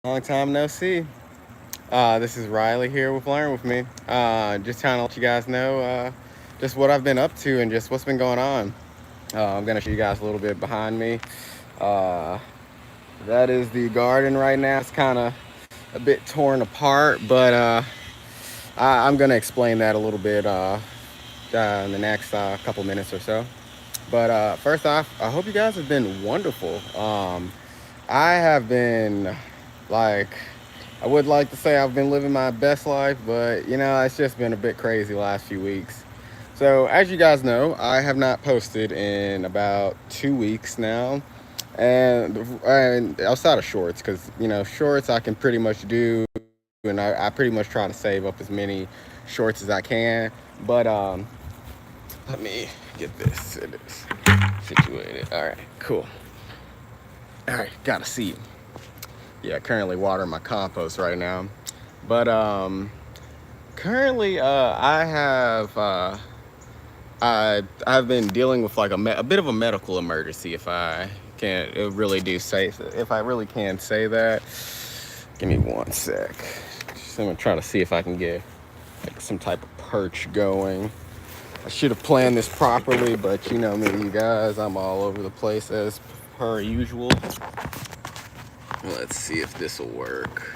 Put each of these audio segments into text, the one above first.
Long time no see. This is Riley here with Learn With Me. Just trying to let you guys know just what I've been up to and just what's been going on. I'm going to show you guys a little bit behind me. Uh, that is the garden right now. It's kind of a bit torn apart, but I'm going to explain that a little bit in the next couple minutes or so. But first off, I hope you guys have been wonderful. I have been like, I would like to say I've been living my best life, but it's just been a bit crazy last few weeks. So, as you guys know, I have not posted in about 2 weeks now, and outside of shorts, because shorts I can pretty much do, and I pretty much try to save up as many shorts as I can. But let me get this situated. All right, cool. All right, got a seat. Yeah, currently watering my compost right now. But currently, I've been dealing with like a bit of a medical emergency. If I can really do say, if I really can say that, give me one sec. Just, I'm gonna try to see if I can get like some type of perch going. I should have planned this properly, but you know me, you guys, I'm all over the place as per usual. Let's see if this will work.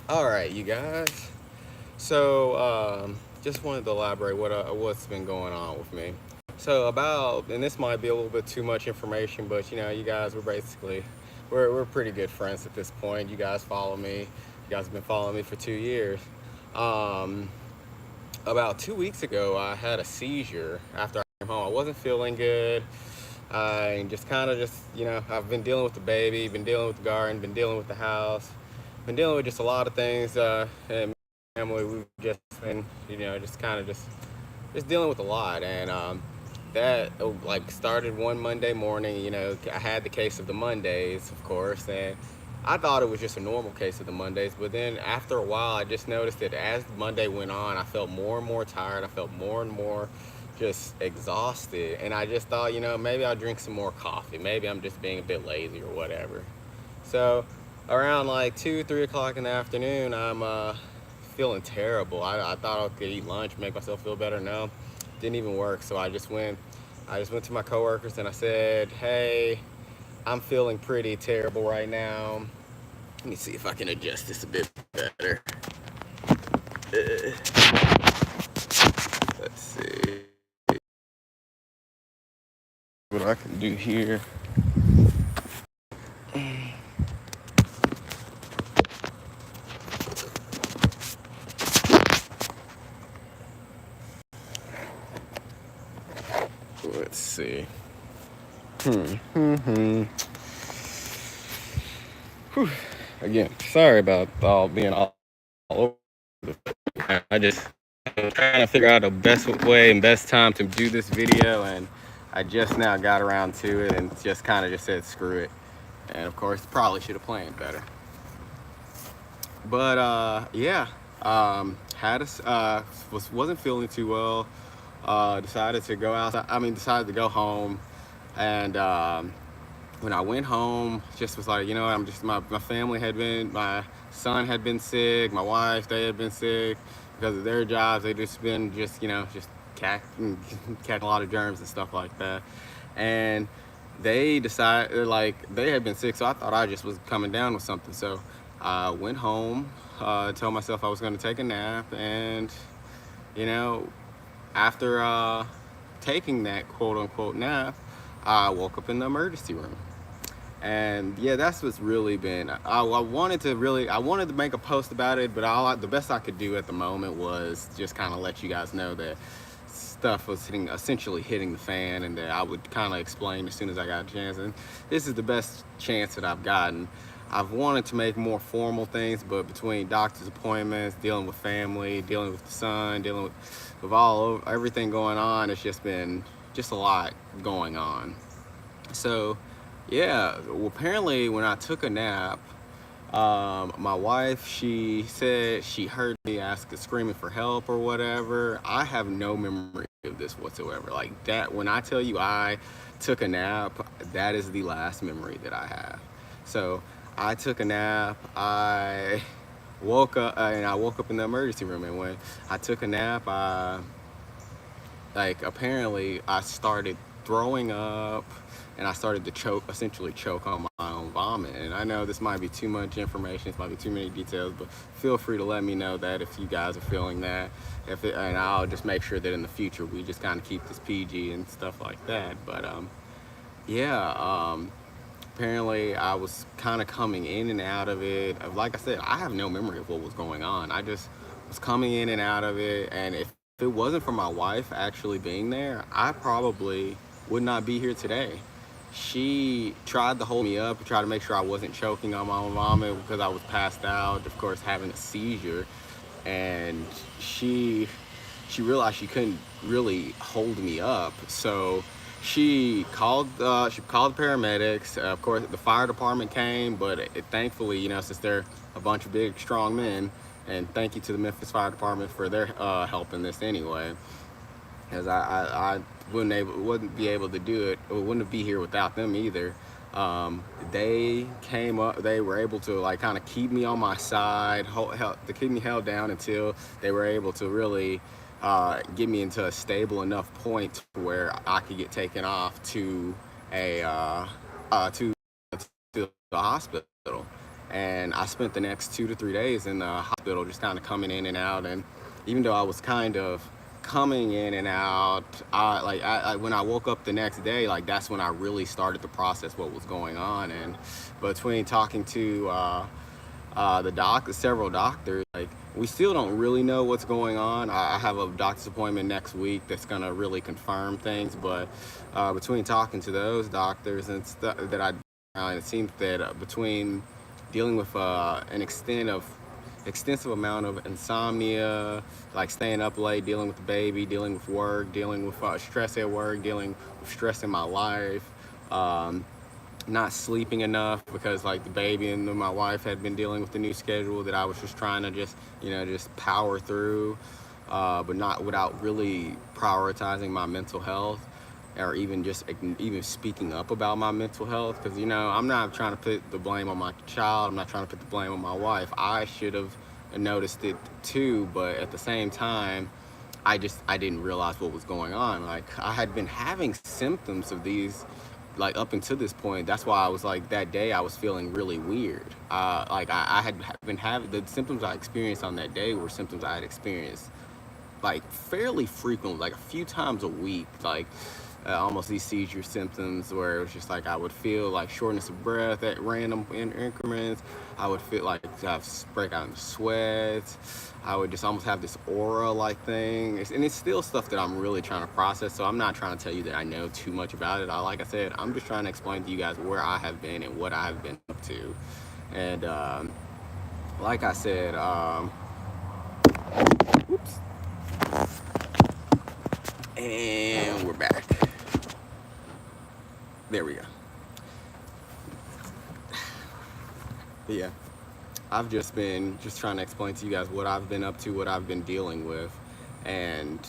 All right, you guys. So, just wanted to elaborate what's been going on with me. So and this might be a little bit too much information, but you guys, we're pretty good friends at this point. You guys follow me. You guys have been following me for 2 years. Um, about 2 weeks ago, I had a seizure after I came home. I wasn't feeling good. I just kind of I've been dealing with the baby, been dealing with the garden, been dealing with the house, been dealing with just a lot of things. And family, we've just been, just kind of just dealing with a lot. And that like started one Monday morning. I had the case of the Mondays, of course, and I thought it was just a normal case of the Mondays. But then after a while, I just noticed that as Monday went on, I felt more and more tired. I felt more and more just exhausted, and I just thought, maybe I'll drink some more coffee. Maybe I'm just being a bit lazy or whatever. So around like 2, 3 o'clock in the afternoon, I'm feeling terrible. I thought I could eat lunch, make myself feel better. No, didn't even work. So I just went to my coworkers and I said, hey, I'm feeling pretty terrible right now. Let me see if I can adjust this a bit better. Let's see what I can do here. Let's see. Whew. Again, sorry about all being all over the place. I'm trying to figure out the best way and best time to do this video, and I just now got around to it and just kind of just said screw it. And of course, probably should have planned better. But yeah, wasn't feeling too well. Decided to go outside. Decided to go home, and when I went home, just was like, I'm just my family my son had been sick, my wife, they had been sick because of their jobs. They just been just catching a lot of germs and stuff like that, and they decided like they had been sick, so I thought I just was coming down with something. So I went home, told myself I was going to take a nap, and you know after taking that quote unquote nap, I woke up in the emergency room. And yeah, that's what's really been. I wanted to make a post about it, but the best I could do at the moment was just kind of let you guys know that stuff was essentially hitting the fan, and that I would kind of explain as soon as I got a chance. And this is the best chance that I've gotten. I've wanted to make more formal things, but between doctor's appointments, dealing with family, dealing with the son, dealing with everything going on, it's just been just a lot going on. So yeah, well, apparently when I took a nap, my wife, she said she heard me screaming for help or whatever. I have no memory of this whatsoever. Like that, when I tell you I took a nap, that is the last memory that I have. So I took a nap. I woke up and I woke up in the emergency room. And when I took a nap, like apparently I started throwing up and I started to essentially choke on my own vomit. And I know this might be too much information, this might be too many details, but feel free to let me know that if you guys are feeling that. And I'll just make sure that in the future we just kind of keep this PG and stuff like that. But yeah, apparently I was kind of coming in and out of it. Like I said, I have no memory of what was going on. I just was coming in and out of it, and if it wasn't for my wife actually being there, I probably would not be here today. She tried to hold me up, tried to make sure I wasn't choking on my own vomit because I was passed out, of course, having a seizure. And she realized she couldn't really hold me up, so she called the paramedics. Of course, the fire department came, but thankfully, you know, since they're a bunch of big, strong men, and thank you to the Memphis Fire Department for their help in this anyway, because I wouldn't be able to do it, or wouldn't be here without them either. They came up, they were able to like kind of keep me on my side, to keep me held down until they were able to really get me into a stable enough point where I could get taken off to to the hospital. And I spent the next 2 to 3 days in the hospital, just kind of coming in and out. And even though I was kind of coming in and out, when I woke up the next day, like that's when I really started to process what was going on. And between talking to several doctors, like we still don't really know what's going on. I have a doctor's appointment next week that's gonna really confirm things. But between talking to those doctors and stuff it seems that between dealing with an extensive amount of insomnia, like staying up late, dealing with the baby, dealing with work, dealing with stress at work, dealing with stress in my life, not sleeping enough because like the baby and my wife had been dealing with the new schedule that I was just trying to just power through, but not without really prioritizing my mental health, or even speaking up about my mental health. Because I'm not trying to put the blame on my child, I'm not trying to put the blame on my wife. I should have noticed it too, but at the same time I didn't realize what was going on. Like I had been having symptoms of these like up until this point. That's why I was like, that day I was feeling really weird. I had been having the symptoms I experienced on that day were symptoms I had experienced like fairly frequently, like a few times a week, like almost these seizure symptoms where it was just like I would feel like shortness of breath at random increments. I would feel like I break out in sweats. I would just almost have this aura like thing. And it's still stuff that I'm really trying to process, so I'm not trying to tell you that I know too much about it. Like I said, I'm just trying to explain to you guys where I have been and what I have been up to. And like I said, oops. And we're back. There we go. But yeah, I've just been trying to explain to you guys what I've been up to, what I've been dealing with. And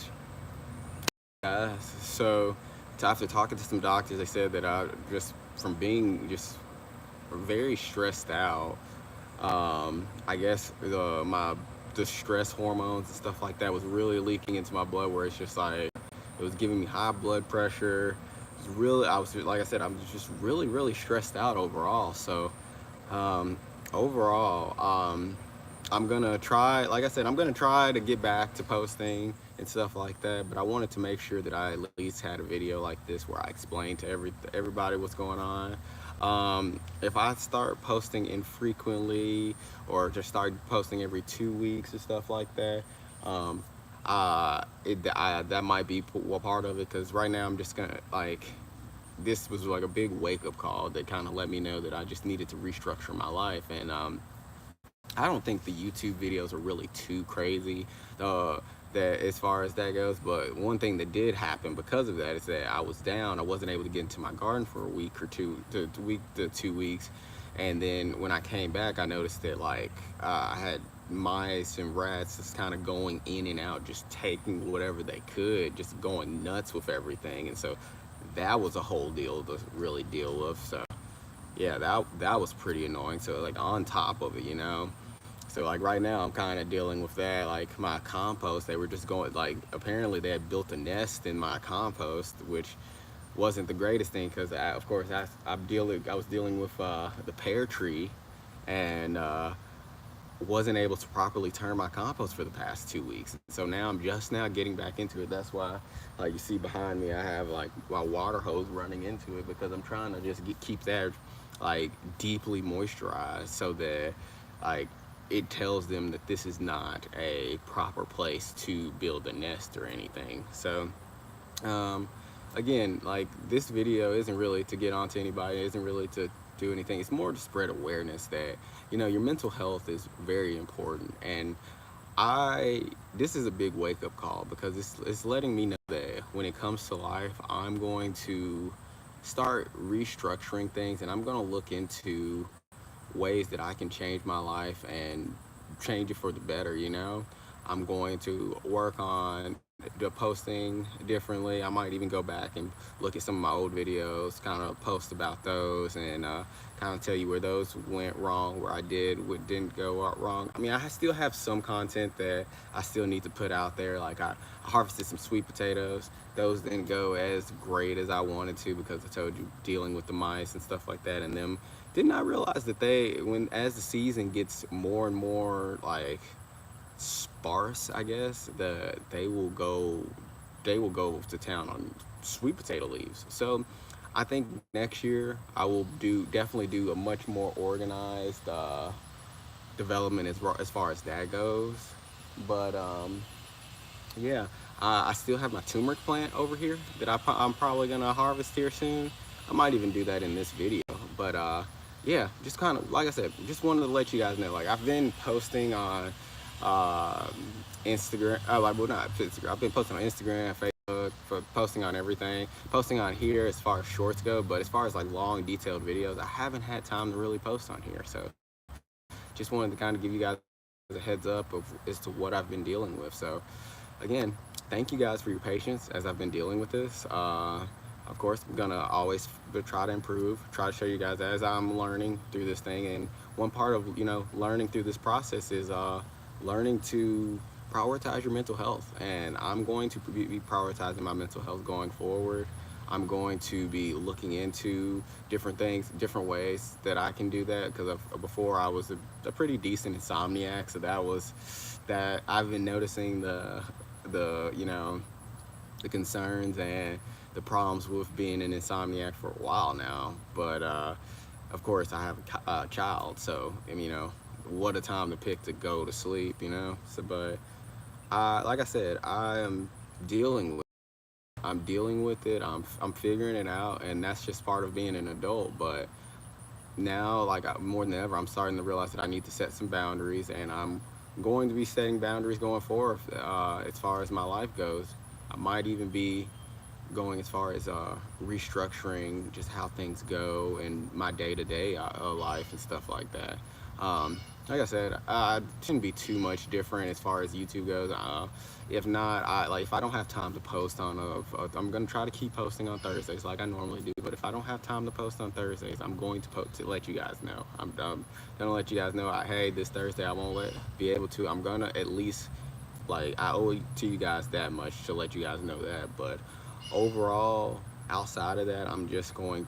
so after talking to some doctors, they said that I just from being just very stressed out, I guess the stress hormones and stuff like that was really leaking into my blood, where it's just like it was giving me high blood pressure. I was like I said, I'm just really, really stressed out overall. So overall, I'm gonna try, like I said, I'm gonna try to get back to posting and stuff like that, but I wanted to make sure that I at least had a video like this where I explained to everybody what's going on. If I start posting infrequently or just start posting every 2 weeks or stuff like that, that might be a part of it, because right now I'm just gonna this was like a big wake-up call that kind of let me know that I just needed to restructure my life. And I don't think the YouTube videos are really too crazy that as far as that goes, but one thing that did happen because of that is that I was down. I wasn't able to get into my garden for a week or 2 weeks, and then when I came back, I noticed that I had mice and rats just kind of going in and out, just taking whatever they could, just going nuts with everything. And so that was a whole deal to really deal with. So yeah, that was pretty annoying. So like on top of it, you know. So like right now I'm kind of dealing with that. Like my compost, they were just going, like, apparently they had built a nest in my compost, which wasn't the greatest thing because of course I was dealing with the pear tree, and wasn't able to properly turn my compost for the past 2 weeks. So now I'm just now getting back into it. That's why, like you see behind me, I have like my water hose running into it, because I'm trying to just keep that like deeply moisturized, so that like it tells them that this is not a proper place to build a nest or anything. So um, again, like this video isn't really to get onto anybody, it isn't really to do anything. It's more to spread awareness that, you know, your mental health is very important. And this is a big wake-up call, because it's letting me know that when it comes to life, I'm going to start restructuring things, and I'm going to look into ways that I can change my life and change it for the better, you know. I'm going to work on the posting differently. I might even go back and look at some of my old videos, kind of post about those, and kind of tell you where those went wrong, where I did what didn't go out wrong. I mean, I still have some content that I still need to put out there. Like I harvested some sweet potatoes. Those didn't go as great as I wanted to, because I told you, dealing with the mice and stuff like that, and them did not realize that as the season gets more and more like sparse, I guess, they will go to town on sweet potato leaves. So I think next year I will definitely do a much more organized development as far as that goes. But yeah, I still have my turmeric plant over here that I'm probably gonna harvest here soon. I might even do that in this video. But yeah, just kind of like I said, just wanted to let you guys know. Like I've been posting on uh, Instagram. Like, well, not Instagram. I've been posting on Instagram, Facebook, for posting on everything. Posting on here as far as shorts go, but as far as like long, detailed videos, I haven't had time to really post on here. So just wanted to kind of give you guys a heads up as to what I've been dealing with. So again, thank you guys for your patience as I've been dealing with this. Of course, I'm gonna always try to improve, try to show you guys as I'm learning through this thing. And one part of, you know, learning through this process is learning to prioritize your mental health. And I'm going to be prioritizing my mental health going forward. I'm going to be looking into different things, different ways that I can do that, because before I was a pretty decent insomniac. So that I've been noticing the you know, the concerns and the problems with being an insomniac for a while now. But of course I have a child, so, and you know, what a time to pick to go to sleep, you know. So but like I said, I'm dealing with it. I'm figuring it out, and that's just part of being an adult. But now, like more than ever, I'm starting to realize that I need to set some boundaries, and I'm going to be setting boundaries going forward as far as my life goes. I might even be going as far as restructuring just how things go in my day-to-day life and stuff like that. Like I said, it shouldn't be too much different as far as YouTube goes. If not, if I don't have time to post on, I'm gonna try to keep posting on Thursdays like I normally do. But if I don't have time to post on Thursdays, I'm going to let you guys know. I'm gonna let you guys know. Hey, this Thursday I won't be able to. I'm gonna at least, like, I owe it to you guys that much to let you guys know that. But overall, outside of that, I'm going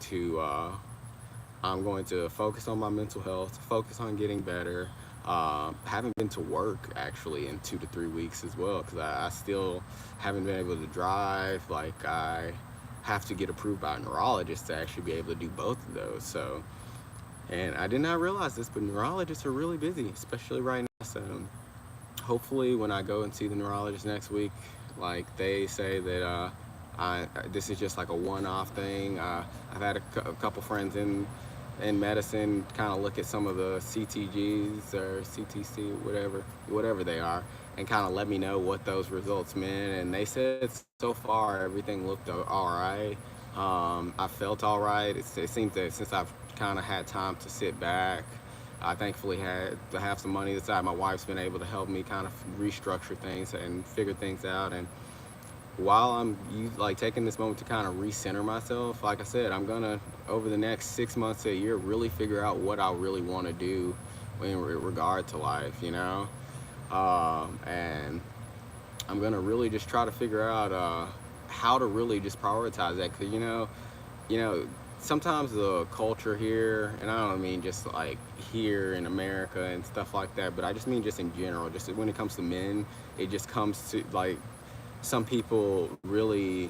to focus on my mental health, focus on getting better. Haven't been to work actually in 2 to 3 weeks as well, because I still haven't been able to drive. Like I have to get approved by a neurologist to actually be able to do both of those. So, and I did not realize this, but neurologists are really busy, especially right now. So hopefully when I go and see the neurologist next week, like they say that this is just like a one-off thing. I've had a couple friends in medicine kind of look at some of the CTGs or CTC, whatever they are, and kind of let me know what those results meant. And they said so far everything looked all right. I felt all right. It seems that since I've kind of had time to sit back, I thankfully had to have some money aside. My wife's been able to help me kind of restructure things and figure things out. And while I'm like taking this moment to kind of recenter myself, like I said, I'm gonna over the next 6 months to a year really figure out what I really want to do in regard to life, you know. And I'm gonna really just try to figure out how to really just prioritize that, because you know, sometimes the culture here, and I don't mean just like here in America and stuff like that, but I just mean just in general, just when it comes to men, it just comes to like some people really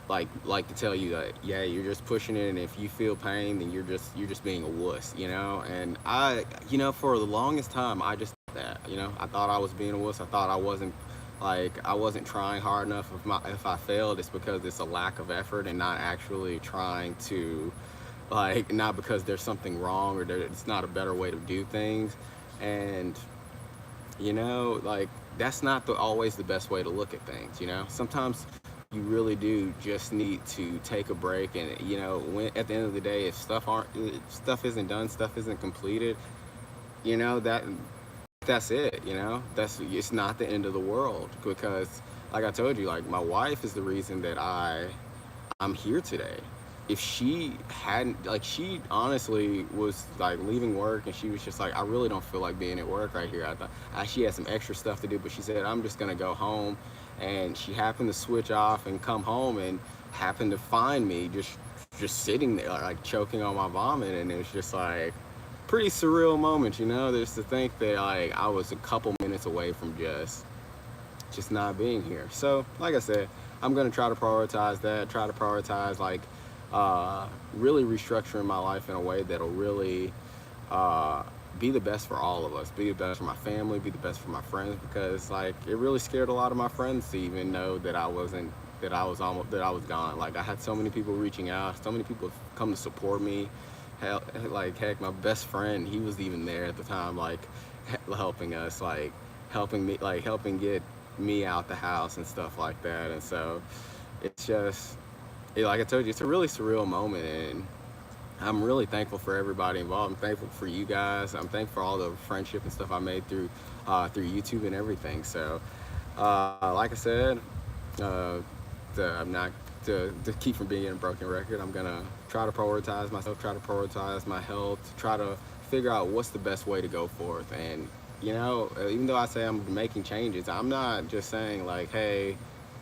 like to tell you that, yeah, you're just pushing it, and if you feel pain, then you're just being a wuss, you know. And I, for the longest time, I just thought that, I thought I was being a wuss. I thought I wasn't trying hard enough. If I failed, it's because it's a lack of effort and not actually trying to, like, not because there's something wrong or it's not a better way to do things. And like, that's not always the best way to look at things. Sometimes you really do just need to take a break, and when at the end of the day, if stuff isn't done, stuff isn't completed, that's it. It's not the end of the world, because like I told you, like, my wife is the reason that I'm here today. If she hadn't, like, she honestly was like leaving work and she was just like, I really don't feel like being at work right here. I thought she had some extra stuff to do, but she said, I'm just gonna go home. And she happened to switch off and come home and happened to find me just sitting there, like, choking on my vomit. And it was just like pretty surreal moment, just to think that, like, I was a couple minutes away from just not being here. So like I said, I'm gonna try to prioritize that, like, really restructuring my life in a way that'll really be the best for all of us, be the best for my family, be the best for my friends, because, like, it really scared a lot of my friends to even know that I was gone. Like, I had so many people reaching out, so many people come to support me. Heck, my best friend, he was even there at the time, like, helping us, like, helping get me out the house and stuff like that. And so it's just, like I told you, it's a really surreal moment, and I'm really thankful for everybody involved. I'm thankful for you guys. I'm thankful for all the friendship and stuff I made through YouTube and everything. So, like I said, I'm not to keep from being a broken record. I'm gonna try to prioritize myself, try to prioritize my health, try to figure out what's the best way to go forth. And even though I say I'm making changes, I'm not just saying, like, hey,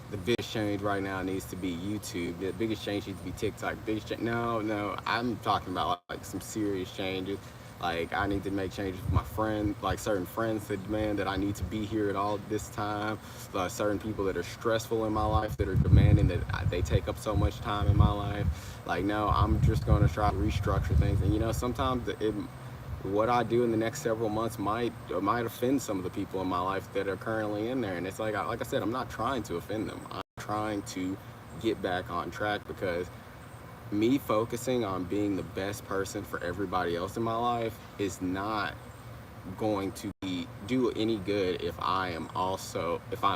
the biggest change right now needs to be YouTube. The biggest change needs to be TikTok. No, I'm talking about, like, some serious changes. Like, I need to make changes with my friends, like certain friends that demand that I need to be here at all this time. Certain people that are stressful in my life, that are demanding that they take up so much time in my life. Like, no, I'm just going to try to restructure things. And sometimes what I do in the next several months might offend some of the people in my life that are currently in there. And it's like I said, I'm not trying to offend them. I'm trying to get back on track, because me focusing on being the best person for everybody else in my life is not going to do any good if I'm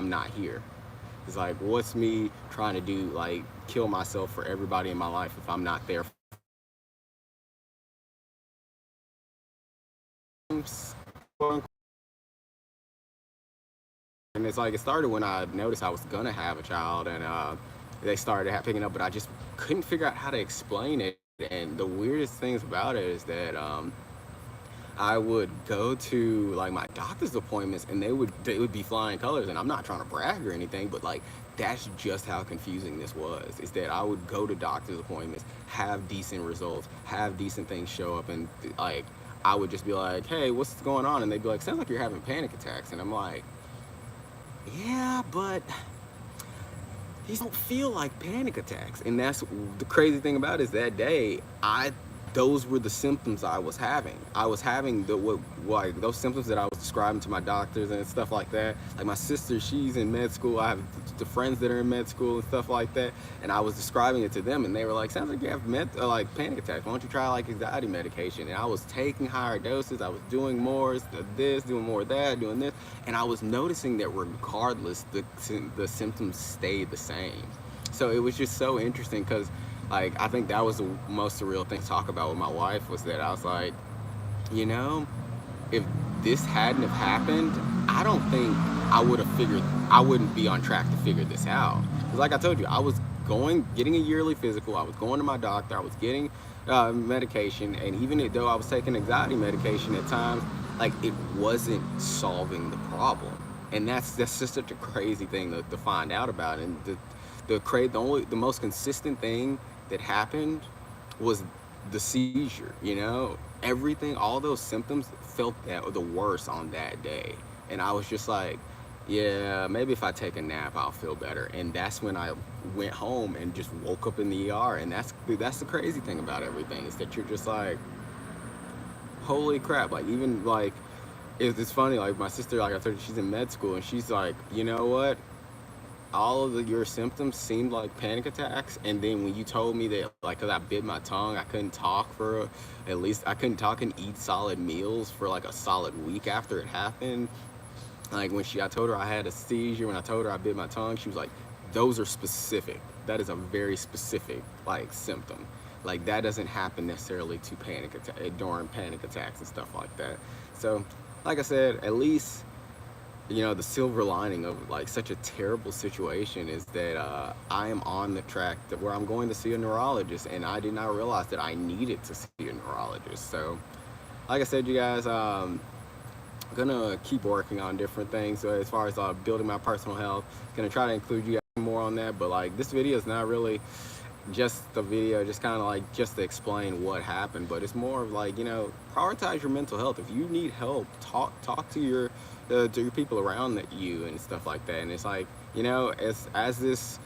not here. It's like, what's me trying to do, like, kill myself for everybody in my life if I'm not there? And it's like, it started when I noticed I was gonna have a child, and they started picking up, but I just couldn't figure out how to explain it. And the weirdest things about it is that I would go to, like, my doctor's appointments, and they would be flying colors. And I'm not trying to brag or anything, but, like, that's just how confusing this was. Is that I would go to doctor's appointments, have decent results, have decent things show up, and, like, I would just be like, hey, what's going on? And they'd be like, sounds like you're having panic attacks. And I'm like, yeah, but these don't feel like panic attacks. And that's the crazy thing about it, is that day, those were the symptoms I was having. I was having those symptoms that I was describing to my doctors and stuff like that. Like, my sister, she's in med school. I have the friends that are in med school and stuff like that. And I was describing it to them, and they were like, sounds like you have like panic attacks. Why don't you try, like, anxiety medication? And I was taking higher doses. I was doing more of this, doing more of that, doing this. And I was noticing that regardless, the symptoms stayed the same. So it was just so interesting, because, like, I think that was the most surreal thing to talk about with my wife, was that I was like, you know, if this hadn't have happened, I don't think I wouldn't be on track to figure this out. Because like I told you, I was getting a yearly physical, I was going to my doctor, I was getting medication, and even though I was taking anxiety medication at times, like it wasn't solving the problem. And that's just such a crazy thing to find out about. And the most consistent thing that happened was the seizure. Everything, all those symptoms felt that the worst on that day. And I was just like, yeah, maybe if I take a nap I'll feel better. And that's when I went home and just woke up in the ER. And that's the crazy thing about everything, is that you're just like, holy crap. Like, even like, it's funny, like my sister, like I told you, she's in med school, and she's like, you know what, all of your symptoms seemed like panic attacks. And then when you told me that, like, because I bit my tongue, I couldn't talk I couldn't talk and eat solid meals for like a solid week after it happened. Like I told her I had a seizure, when I told her I bit my tongue, she was like, those are specific. That is a very specific like symptom. Like that doesn't happen necessarily to during panic attacks and stuff like that. So, like I said, at least, the silver lining of like such a terrible situation is that I am on the track where I'm going to see a neurologist, and I did not realize that I needed to see a neurologist. So, like I said, you guys, gonna keep working on different things. So as far as building my personal health, gonna try to include you guys more on that. But like, this video is not really just the video, just kind of like just to explain what happened, but it's more of like, prioritize your mental health. If you need help, talk to your people around you and stuff like that. And it's like, as this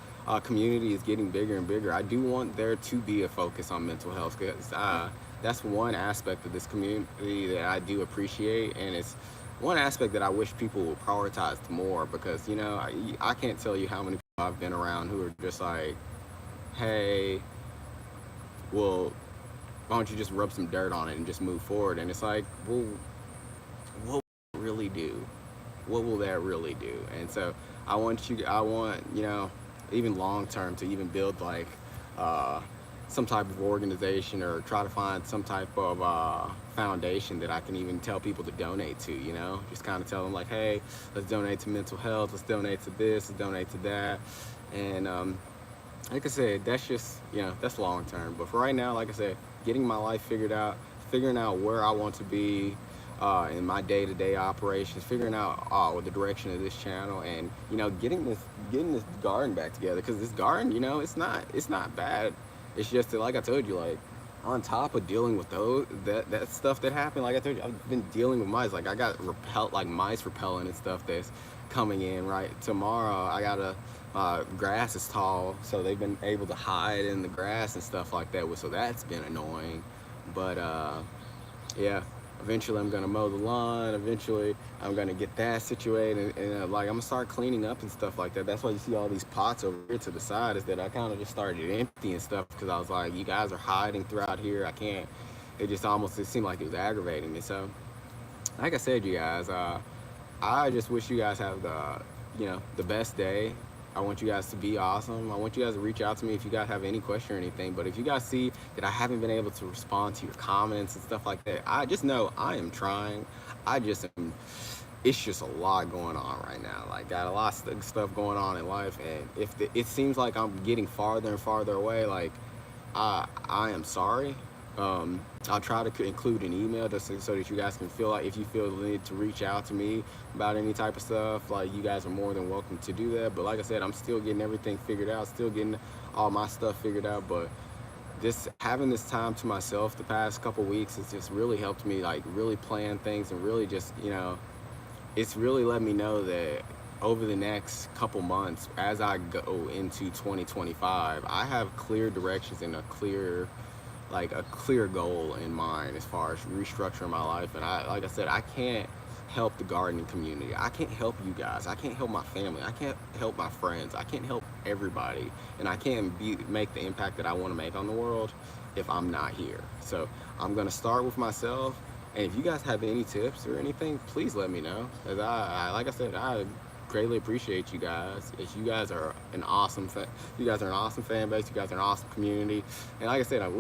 community is getting bigger and bigger, I do want there to be a focus on mental health, because that's one aspect of this community that I do appreciate, and it's one aspect that I wish people would prioritize more. Because I can't tell you how many people I've been around who are just like, hey, well, why don't you just rub some dirt on it and just move forward? And it's like, well, what will that really do? What will that really do? And so I want, even long term, to even build like some type of organization, or try to find some type of foundation that I can even tell people to donate to, just kind of tell them like, hey, let's donate to mental health, let's donate to this, let's donate to that. And like I said, that's just, that's long term. But for right now, like I said, getting my life figured out, figuring out where I want to be in my day-to-day operations, figuring out the direction of this channel, and getting this garden back together. Because this garden, it's not bad. It's just that, like I told you, like, on top of dealing with that stuff that happened, like I told you, I've been dealing with mice. Like, I got mice repellent and stuff that's coming in right tomorrow. I got grass is tall, so they've been able to hide in the grass and stuff like that. So that's been annoying. But yeah, eventually I'm gonna mow the lawn. Eventually I'm gonna get that situated, and like, I'm gonna start cleaning up and stuff like that. That's why you see all these pots over here to the side, is that I kind of just started emptying stuff, because I was like, you guys are hiding throughout here. I can't. It seemed like it was aggravating me. So, like I said, you guys, I just wish you guys have the best day. I want you guys to be awesome. I want you guys to reach out to me if you guys have any question or anything. But if you guys see that I haven't been able to respond to your comments and stuff like that, I just know I am trying. It's just a lot going on right now. Like, got a lot of stuff going on in life. And if it seems like I'm getting farther and farther away, like, I am sorry. I'll try to include an email so that you guys can feel like, if you feel the need to reach out to me about any type of stuff, like, you guys are more than welcome to do that. But like I said, I'm still getting everything figured out, still getting all my stuff figured out. But having this time to myself the past couple weeks has just really helped me, like, really plan things, and really just, it's really let me know that over the next couple months, as I go into 2025, I have clear directions and a clear goal in mind as far as restructuring my life. And like I said, I can't help the gardening community. I can't help you guys. I can't help my family. I can't help my friends. I can't help everybody. And I can't make the impact that I want to make on the world if I'm not here. So I'm going to start with myself. And if you guys have any tips or anything, please let me know. Because like I said, I greatly appreciate you guys. You guys are an awesome fan base. You guys are an awesome community. And like I said, I'm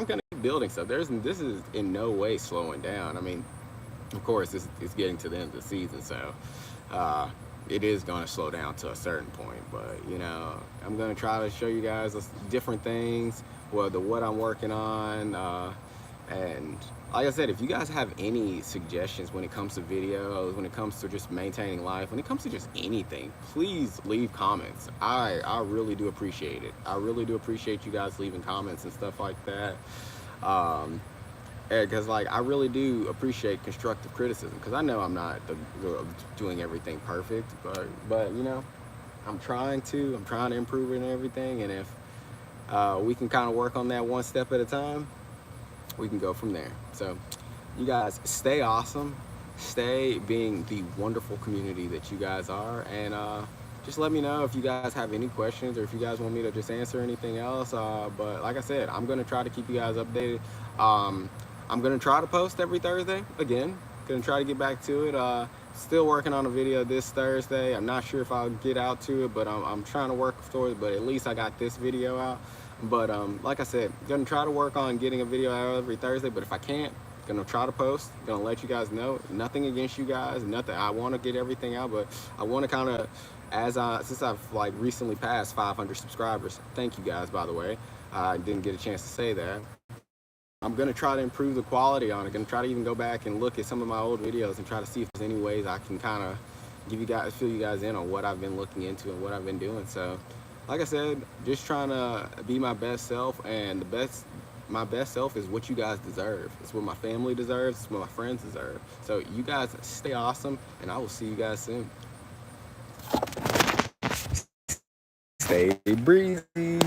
gonna building stuff. This is in no way slowing down. I mean, of course, it's getting to the end of the season, so it is going to slow down to a certain point. But you know, I'm going to try to show you guys different things, what I'm working on, and like I said, if you guys have any suggestions when it comes to videos, when it comes to just maintaining life, when it comes to just anything, please leave comments. I really do appreciate it. I really do appreciate you guys leaving comments and stuff like that. Because like I really do appreciate constructive criticism, because I know I'm not doing everything perfect, but you know, I'm trying to improve it and everything, and if we can kind of work on that one step at a time, we can go from there. So you guys stay awesome, stay being the wonderful community that you guys are, and just let me know if you guys have any questions or if you guys want me to just answer anything else. But like I said, I'm gonna try to keep you guys updated. I'm gonna try to post every Thursday again. Gonna try to get back to it. Still working on a video this Thursday. I'm not sure if I'll get out to it, but I'm trying to work towards it. But at least I got this video out. But like I said, gonna try to work on getting a video out every Thursday. But if I can't, gonna try to post. Gonna let you guys know. Nothing against you guys. Nothing. I want to get everything out, but I want to kind of, since I've like recently passed 500 subscribers. Thank you guys, by the way. I didn't get a chance to say that. I'm gonna try to improve the quality on it. Gonna try to even go back and look at some of my old videos and try to see if there's any ways I can kind of fill you guys in on what I've been looking into and what I've been doing. So, like I said, just trying to be my best self, and my best self is what you guys deserve. It's what my family deserves. It's what my friends deserve. So you guys stay awesome, and I will see you guys soon. Stay breezy.